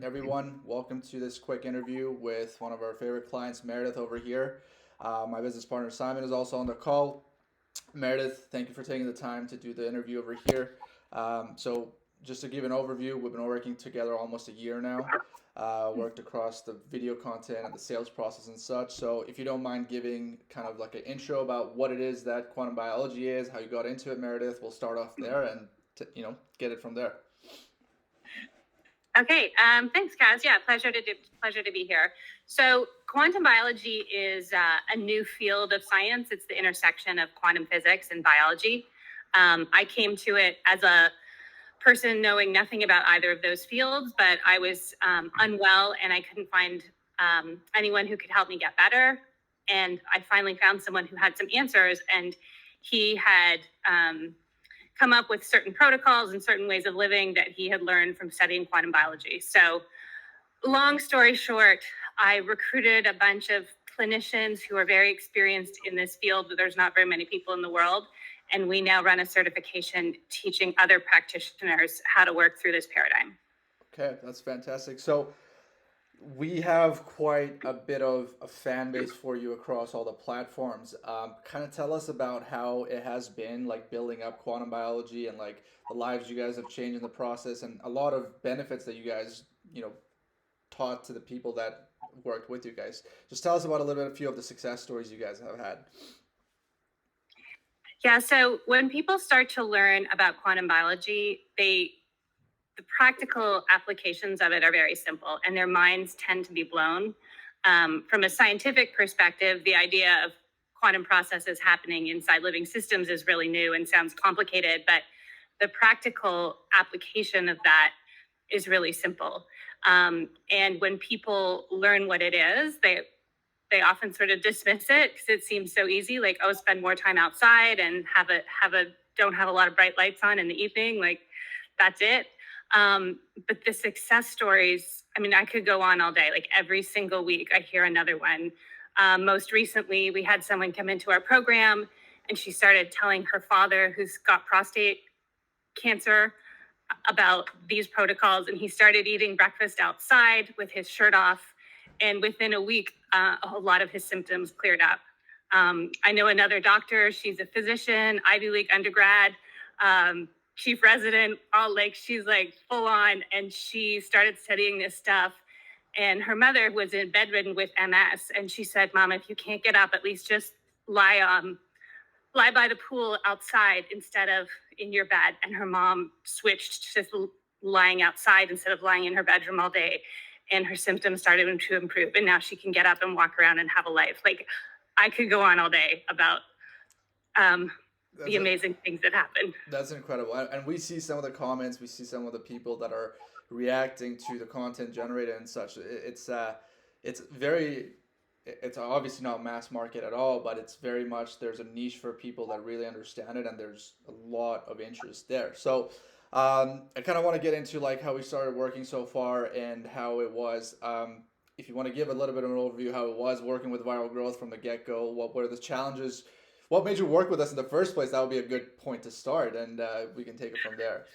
Everyone, welcome to this quick interview with one of our favorite clients, Meredith over here. My business partner Simon is also on the call. Meredith, thank you for taking the time to do the interview over here. Just to give an overview, we've been working together almost a year now. Worked across the video content and the sales process and such. So, if you don't mind giving kind of like an intro about what it is that quantum biology is, how you got into it, Meredith, we'll start off there and get it from there. Okay, thanks, Kaz. Yeah, pleasure to be here. So, quantum biology is a new field of science. It's the intersection of quantum physics and biology. I came to it as a person knowing nothing about either of those fields, but I was unwell and I couldn't find anyone who could help me get better. And I finally found someone who had some answers, and he had come up with certain protocols and certain ways of living that he had learned from studying quantum biology. So, long story short, I recruited a bunch of clinicians who are very experienced in this field, but there's not very many people in the world. And we now run a certification teaching other practitioners how to work through this paradigm. Okay, that's fantastic. So, we have quite a bit of a fan base for you across all the platforms. Kind of tell us about how it has been like building up quantum biology and like the lives you guys have changed in the process and a lot of benefits that you guys, taught to the people that worked with you guys. Just tell us about a few of the success stories you guys have had. Yeah, so when people start to learn about quantum biology, the practical applications of it are very simple, and their minds tend to be blown. From a scientific perspective, the idea of quantum processes happening inside living systems is really new and sounds complicated, but the practical application of that is really simple. And when people learn what it is, they often sort of dismiss it because it seems so easy, like, oh, spend more time outside and don't have a lot of bright lights on in the evening, like that's it. But the success stories, I mean, I could go on all day. Like every single week, I hear another one. Most recently, we had someone come into our program and she started telling her father, who's got prostate cancer, about these protocols. And he started eating breakfast outside with his shirt off. And within a week, a lot of his symptoms cleared up. I know another doctor, she's a physician, Ivy League undergrad, chief resident, she's like full on, and she started studying this stuff. And her mother was bedridden with MS, and she said, "Mom, if you can't get up, at least just lie by the pool outside instead of in your bed." And her mom switched to lying outside instead of lying in her bedroom all day, and her symptoms started to improve. And now she can get up and walk around and have a life. Like, I could go on all day about the amazing things that happen. That's incredible. And we see some of the comments, we see some of the people that are reacting to the content generated and such. It's very, it's obviously not mass market at all, but it's very much, there's a niche for people that really understand it, and there's a lot of interest there. So, I kind of want to get into like how we started working so far and how it was. If you want to give a little bit of an overview how it was working with viral growth from the get go, what were the challenges? What made you work with us in the first place? That would be a good point to start, and we can take it from there.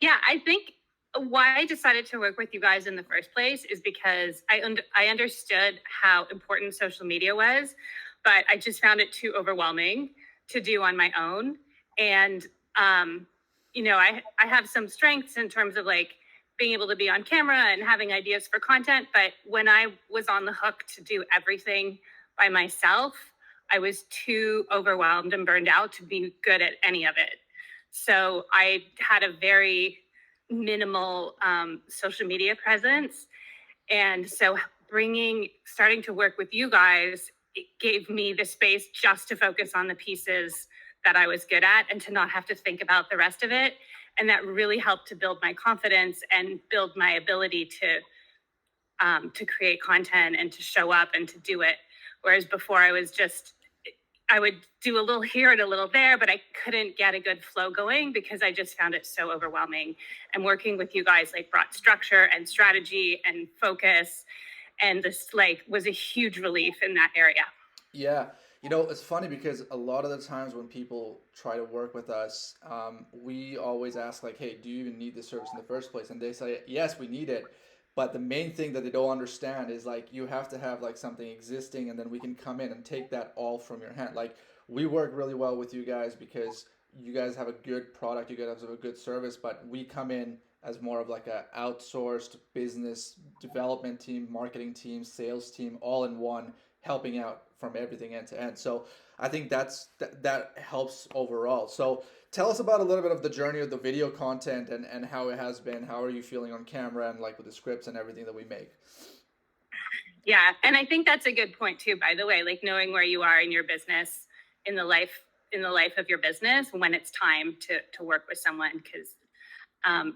Yeah, I think why I decided to work with you guys in the first place is because I understood how important social media was, but I just found it too overwhelming to do on my own. And I have some strengths in terms of like being able to be on camera and having ideas for content, but when I was on the hook to do everything by myself, I was too overwhelmed and burned out to be good at any of it. So I had a very minimal social media presence. And so starting to work with you guys, it gave me the space just to focus on the pieces that I was good at and to not have to think about the rest of it. And that really helped to build my confidence and build my ability to create content and to show up and to do it. Whereas before I would do a little here and a little there, but I couldn't get a good flow going because I just found it so overwhelming. And working with you guys like brought structure and strategy and focus, and this like was a huge relief in that area. Yeah. You know, it's funny because a lot of the times when people try to work with us, we always ask like, "Hey, do you even need this service in the first place?" And they say, "Yes, we need it." But the main thing that they don't understand is like you have to have like something existing, and then we can come in and take that all from your hand. Like we work really well with you guys because you guys have a good product, you guys have a good service, but we come in as more of like a outsourced business development team, marketing team, sales team, all in one, helping out from everything end to end. So I think that helps overall. So tell us about a little bit of the journey of the video content and how it has been. How are you feeling on camera and like with the scripts and everything that we make? Yeah, and I think that's a good point too, by the way, like knowing where you are in your business, in the life of your business when it's time to work with someone, because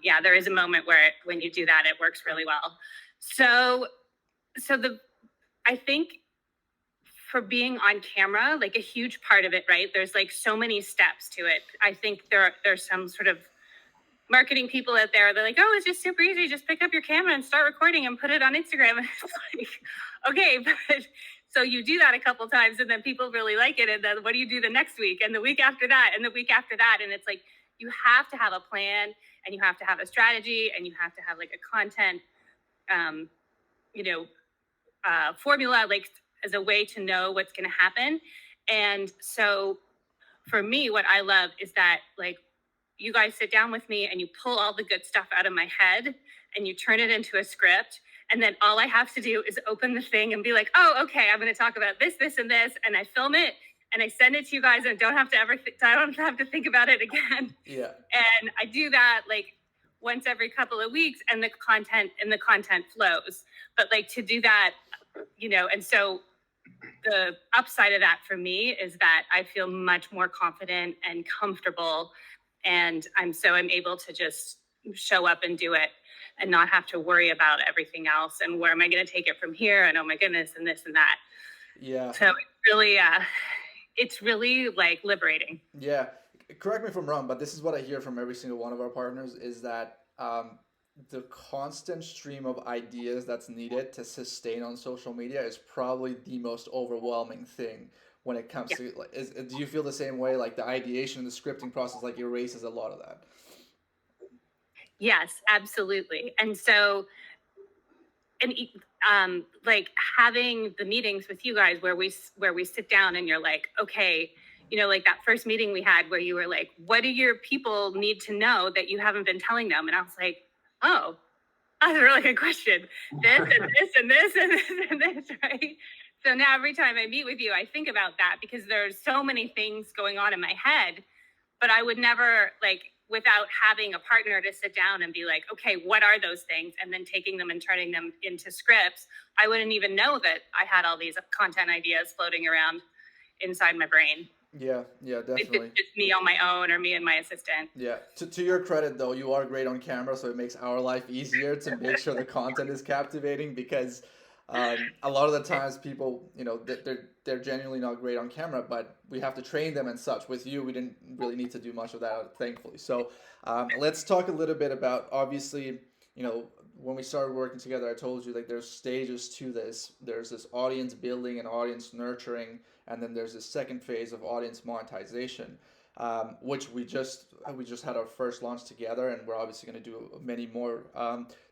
yeah, there is a moment where when you do that, it works really well. So the I think for being on camera, like a huge part of it, right? There's like so many steps to it. I think there's some sort of marketing people out there. They're like, oh, it's just super easy. Just pick up your camera and start recording and put it on Instagram. And it's like, okay, but so you do that a couple times and then people really like it. And then what do you do the next week and the week after that and the week after that? And it's like, you have to have a plan and you have to have a strategy and you have to have like a content, um, you know, formula, like as a way to know what's going to happen. And so for me, what I love is that like you guys sit down with me and you pull all the good stuff out of my head and you turn it into a script. And then all I have to do is open the thing and be like, oh, okay, I'm going to talk about this, this, and this. And I film it and I send it to you guys and don't have to I don't have to think about it again. Yeah. And I do that like once every couple of weeks and the content flows. But like to do that, and so the upside of that for me is that I feel much more confident and comfortable, and I'm able to just show up and do it and not have to worry about everything else and where am I going to take it from here and oh my goodness and this and that. Yeah. So it's really like liberating. Yeah. Correct me if I'm wrong, but this is what I hear from every single one of our partners is that the constant stream of ideas that's needed to sustain on social media is probably the most overwhelming thing when it comes Yeah. to like do you feel the same way like the ideation and the scripting process like erases a lot of that? Yes, absolutely. And so and like having the meetings with you guys where we sit down and you're like, okay, like that first meeting we had where you were like, what do your people need to know that you haven't been telling them? And I was like, oh, that's a really good question. This and this and this and this and this, right? So now every time I meet with you, I think about that because there's so many things going on in my head, but I would never like without having a partner to sit down and be like, okay, what are those things? And then taking them and turning them into scripts. I wouldn't even know that I had all these content ideas floating around inside my brain. Yeah, yeah, If definitely. it's just me on my own or me and my assistant. Yeah. To your credit though, you are great on camera, so it makes our life easier to make sure the content is captivating because a lot of the times people, they're genuinely not great on camera, but we have to train them and such. With you, we didn't really need to do much of that, thankfully. So let's talk a little bit about obviously, when we started working together, I told you like there's stages to this. There's this audience building and audience nurturing, and then there's this second phase of audience monetization, which we just had our first launch together, and we're obviously going to do many more.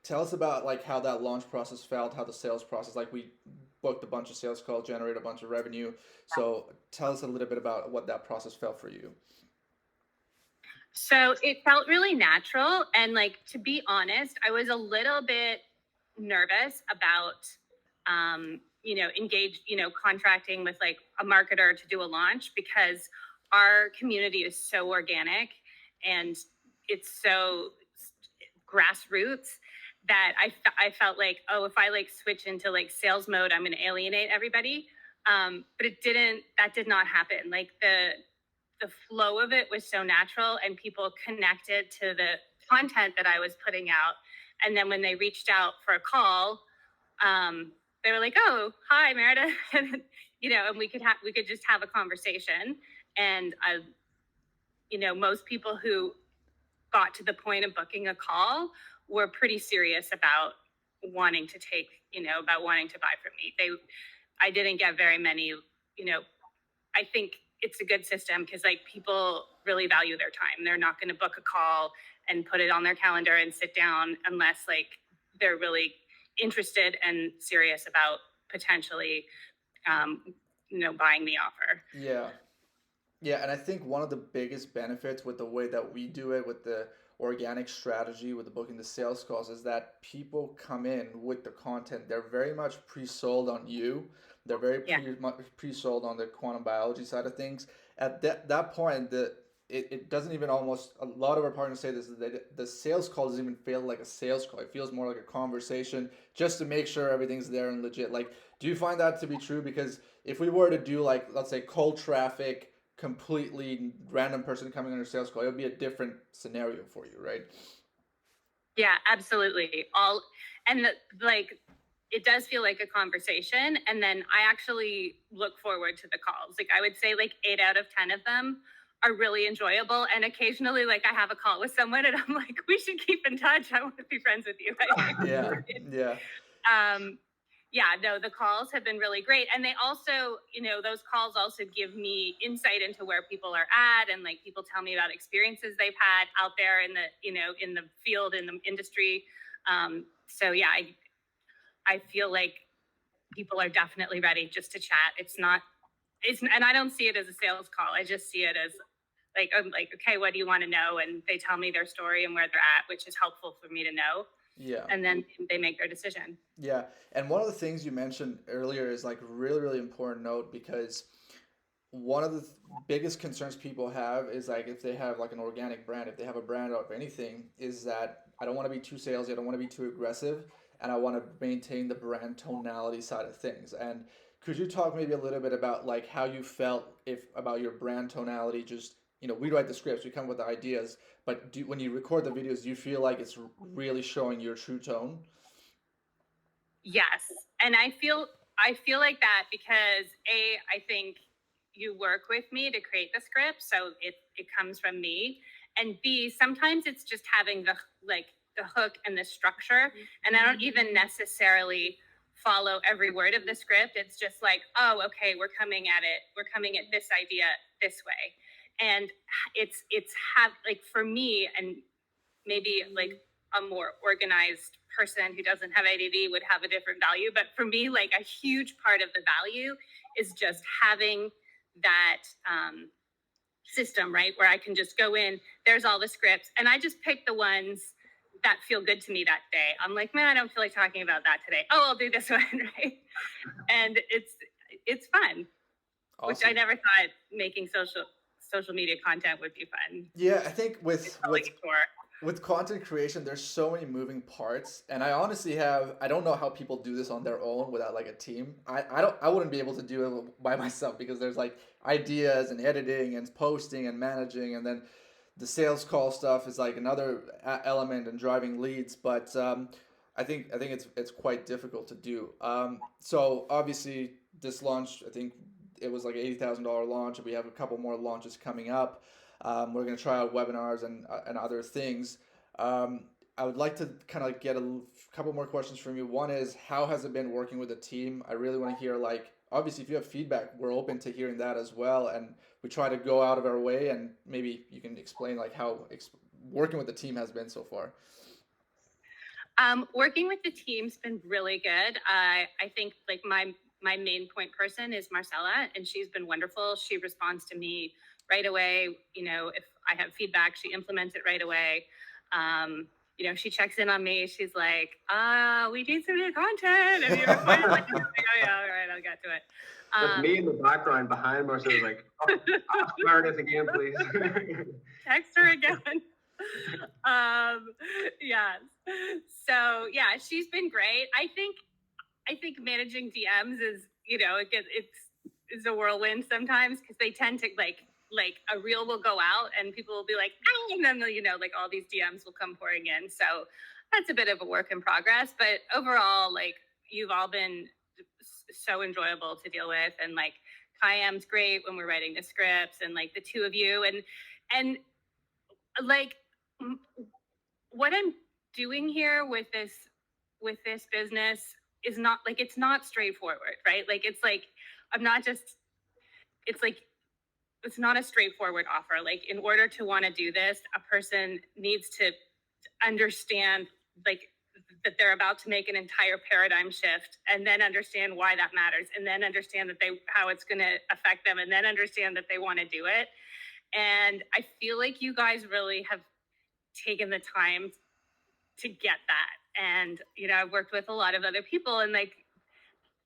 Tell us about like how that launch process felt, how the sales process. Like we booked a bunch of sales calls, generated a bunch of revenue. So tell us a little bit about what that process felt for you. So it felt really natural. And like, to be honest, I was a little bit nervous about, contracting with like a marketer to do a launch because our community is so organic and it's so grassroots that I felt like, oh, if I like switch into like sales mode, I'm going to alienate everybody. But that did not happen. Like the flow of it was so natural and people connected to the content that I was putting out. And then when they reached out for a call, they were like, oh, hi, Meredith. And we could just have a conversation. And most people who got to the point of booking a call were pretty serious about wanting to buy from me. I didn't get very many, I think it's a good system because like people really value their time. They're not going to book a call and put it on their calendar and sit down unless like they're really interested and serious about potentially, um, buying the offer. Yeah. Yeah, and I think one of the biggest benefits with the way that we do it, with the organic strategy, with the booking the sales calls, is that people come in with the content. They're very much pre-sold on you. They're very Yeah. pre-sold on the quantum biology side of things. At that point, it doesn't even almost, a lot of our partners say this, is that the sales call doesn't even feel like a sales call. It feels more like a conversation just to make sure everything's there and legit. Like, do you find that to be true? Because if we were to do like, let's say, cold traffic, completely random person coming on your sales call, it would be a different scenario for you, right? Yeah, absolutely. All and like it does feel like a conversation, and then I actually look forward to the calls. Like I would say like 8 out of 10 of them are really enjoyable, and occasionally like I have a call with someone and I'm like we should keep in touch. I want to be friends with you. Yeah, yeah, um yeah, no, the calls have been really great, and they also, those calls also give me insight into where people are at, and like people tell me about experiences they've had out there in the, in the field, in the industry. So yeah, I feel like people are definitely ready just to chat. And I don't see it as a sales call. I just see it as like, I'm like, okay, what do you want to know? And they tell me their story and where they're at, which is helpful for me to know. yeah. And then they make their decision. Yeah, and one of the things you mentioned earlier is like really, really important note, because one of the biggest concerns people have is like if they have like an organic brand, if they have a brand of anything, is that I don't want to be too salesy, I don't want to be too aggressive, and I want to maintain the brand tonality side of things. And could you talk maybe a little bit about like how you felt if about your brand tonality? Just, we write the scripts, we come up with the ideas, but when you record the videos, do you feel like it's really showing your true tone? Yes. And I feel like that because I think you work with me to create the script, so it comes from me. And B, sometimes it's just having the hook and the structure, and I don't even necessarily follow every word of the script. It's just like, oh, okay, we're coming at this idea this way. And it's have like for me, and maybe like a more organized person who doesn't have ADD would have a different value. But for me, like a huge part of the value is just having that system, right? Where I can just go in, there's all the scripts, and I just pick the ones that feel good to me that day. I'm like, man, I don't feel like talking about that today. Oh, I'll do this one, right? And it's fun, which I Awesome. never thought making social media content would be fun. Yeah, I think It's with totally for. content creation, there's so many moving parts, and I honestly I don't know how people do this on their own without like a team. I wouldn't be able to do it by myself, because there's like ideas and editing and posting and managing, and then the sales call stuff is like another element, and driving leads. But I think it's quite difficult to do. So obviously this launch, I think it was like $80,000 launch, and we have a couple more launches coming up. We're going to try out webinars and other things. Um, I would like to kind of get a couple more questions from you. One is, how has it been working with a team? I really want to hear, like, obviously, if you have feedback, we're open to hearing that as well. And we try to go out of our way, and maybe you can explain like how working with the team has been so far. Working with the team's been really good. I think like my main point person is Marcella, and she's been wonderful. She responds to me right away. If I have feedback, she implements it right away. She checks in on me. She's like, we need some new content. Have you recorded? Like, oh yeah, all right, I'll get to it. With me in the background behind Marcel, like, oh, ask Meredith again, please. Text her again. Yes. So yeah, she's been great. I think managing DMs is, it's a whirlwind sometimes, because they tend to like a reel will go out and people will be like, ah, and then like all these DMs will come pouring in. So that's a bit of a work in progress, but overall, like you've all been so enjoyable to deal with, and like Kayam's great when we're writing the scripts, and like the two of you, and like what I'm doing here with this business is not like, it's not straightforward, right? Like it's like I'm not just it's like, it's not a straightforward offer. Like, in order to want to do this, a person needs to understand, like, that they're about to make an entire paradigm shift, and then understand why that matters, and then understand that how it's going to affect them, and then understand that they want to do it. And I feel like you guys really have taken the time to get that. And, I've worked with a lot of other people, and like,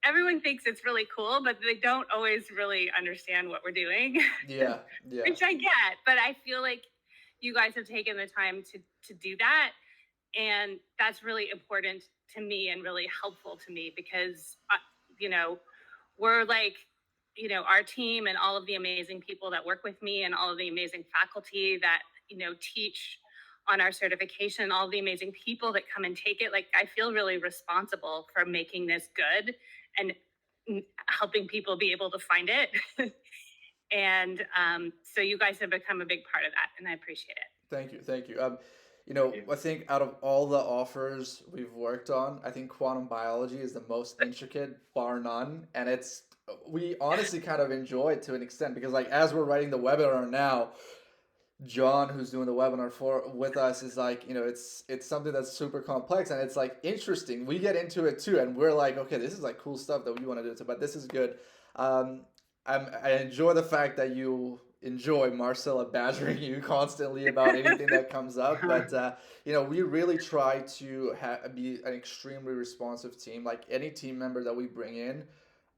everyone thinks it's really cool, but they don't always really understand what we're doing. Yeah, yeah. Which I get, but I feel like you guys have taken the time to do that. And that's really important to me and really helpful to me because, we're like, our team and all of the amazing people that work with me and all of the amazing faculty that, teach on our certification, all the amazing people that come and take it. Like, I feel really responsible for making this good and helping people be able to find it. And so you guys have become a big part of that, and I appreciate it. Thank you, thank you. I think out of all the offers we've worked on, I think quantum biology is the most intricate, bar none, and we honestly kind of enjoy it to an extent because, like, as we're writing the webinar now, John, who's doing the webinar with us, is like, it's something that's super complex and it's like interesting. We get into it too, and we're like, okay, this is like cool stuff that we want to do. But this is good. I enjoy the fact that you enjoy Marcella badgering you constantly about anything that comes up. But we really try to be an extremely responsive team. Like any team member that we bring in,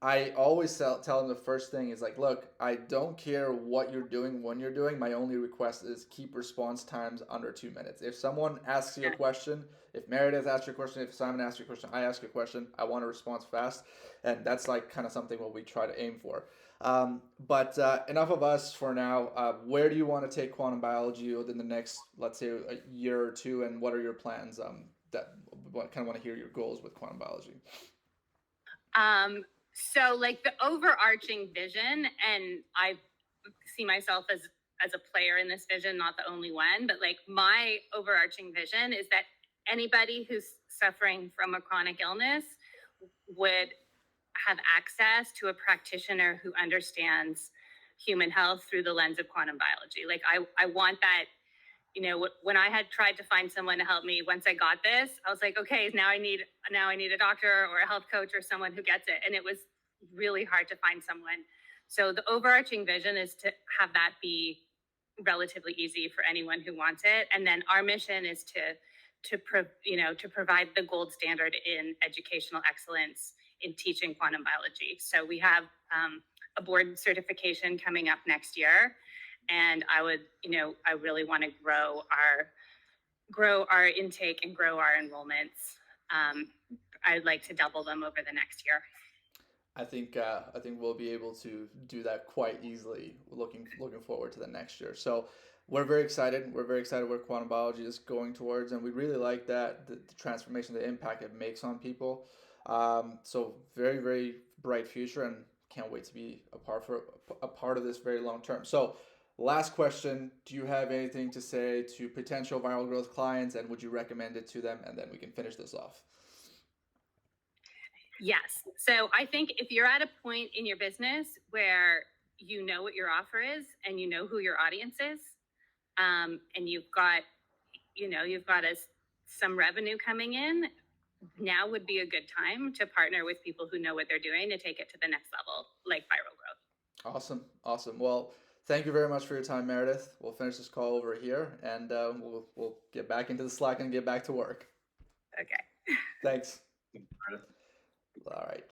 I always tell them the first thing is like, look, I don't care what you're doing when you're doing. My only request is keep response times under 2 minutes. If someone asks you a question, if Meredith asks you a question, if Simon asks you a question, I ask you a question, I want a response fast. And that's like kind of something what we try to aim for. But enough of us for now. Where do you want to take quantum biology within the next, let's say, a year or two? And what are your plans? That kind of want to hear your goals with quantum biology. So like the overarching vision, and I see myself as a player in this vision, not the only one, but like my overarching vision is that anybody who's suffering from a chronic illness would have access to a practitioner who understands human health through the lens of quantum biology. Like I want that, when I had tried to find someone to help me, once I got this, I was like, okay, now I need a doctor or a health coach or someone who gets it. And it was really hard to find someone. So the overarching vision is to have that be relatively easy for anyone who wants it. And then our mission is to provide the gold standard in educational excellence in teaching quantum biology. So we have a board certification coming up next year. And I really want to grow our intake and grow our enrollments. I'd like to double them over the next year. I think we'll be able to do that quite easily. Looking forward to the next year. So we're very excited. We're very excited where quantum biology is going towards, and we really like that the transformation, the impact it makes on people. So very, very bright future, and can't wait to be a part of this very long term. So last question, do you have anything to say to potential viral growth clients, and would you recommend it to them? And then we can finish this off. Yes. So I think if you're at a point in your business where you know what your offer is and you know who your audience is, and you've got some revenue coming in, now would be a good time to partner with people who know what they're doing to take it to the next level, like viral growth. Awesome. Well, thank you very much for your time, Meredith. We'll finish this call over here, and we'll get back into the Slack and get back to work. Okay. Thanks. Meredith.